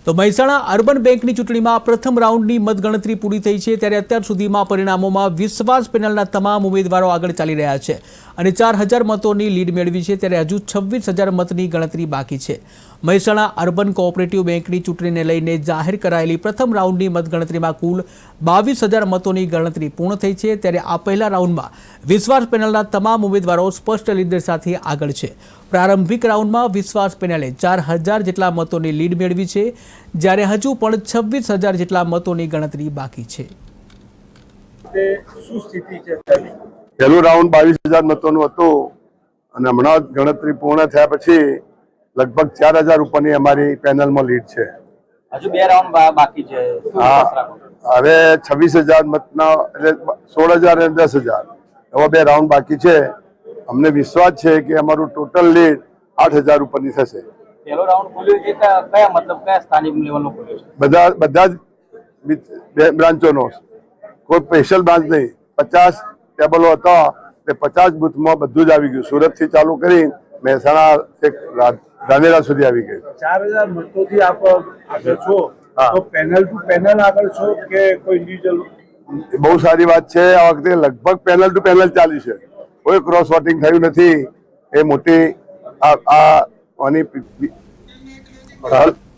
તો મહેસાણા અર્બન બેંકની ચૂંટણીમાં પ્રથમ રાઉન્ડની મતગણતરી પૂરી થઈ છે ત્યારે અત્યાર સુધીમાં પરિણામોમાં વિશ્વાસ પેનલના તમામ ઉમેદવારો આગળ ચાલી રહ્યા છે અને 4000 મતોની લીડ મેળવી છે ત્યારે હજુ 26000 મતની ગણતરી બાકી છે। મહેસાણા અર્બન કોઓપરેટિવ બેંકની ચૂંટણીને લઈને જાહેર કરાયેલી પ્રથમ રાઉન્ડની મતગણતરીમાં કુલ 22000 મતોની ગણતરી પૂર્ણ થઈ છે ત્યારે આ પહેલા રાઉન્ડમાં વિશ્વાસ પેનલના તમામ ઉમેદવારો સ્પષ્ટ લીડ સાથે આગળ છે। પ્રારંભિક રાઉન્ડમાં વિશ્વાસ પેનલે 4000 જેટલા મતોની લીડ મેળવી છે જ્યારે હજુ પણ 26000 જેટલા મતોની ગણતરી બાકી છે। પહેલું રાઉન્ડ 22000 મતોનું હતું અને હમણાં ગણતરી પૂર્ણ થયા પછી લગભગ 4000 ઉપરની અમારી પેનલમાં લીડ છે। હજુ બે રાઉન્ડ બાકી છે। હવે 26000 મતના એટલે 16000 અને 10000 એવા બે રાઉન્ડ બાકી છે। અમને વિશ્વાસ છે કે અમારું ટોટલ લીડ 8000 ઉપરની થશે। પહેલો રાઉન્ડ ખુલ્યો છે કયા મતલબ કયા સ્થાનિક લેવલનો ખુલ્યો છે? બધા જ બ્રાન્ચોનો, કોઈ સ્પેશિયલ બ્રાન્ચ નહીં। 50 ટેબલો હતા તે 50 બૂથમાં બધું જ આવી ગયું। સુરતથી ચાલુ કરી મહેસાણા ધાનેરા સુધી આવી ગયું। 4000 મતોથી આપ આગળ છો તો પેનલ ટુ પેનલ આગળ છો કે કોઈ ઇન્ડિવિજ્યુઅલ? બહુ સારી વાત છે। આ વખતે લગભગ પેનલ ટુ પેનલ ચાલી છે, કોઈ ક્રોસ વોટિંગ થયું નથી। એ મોટી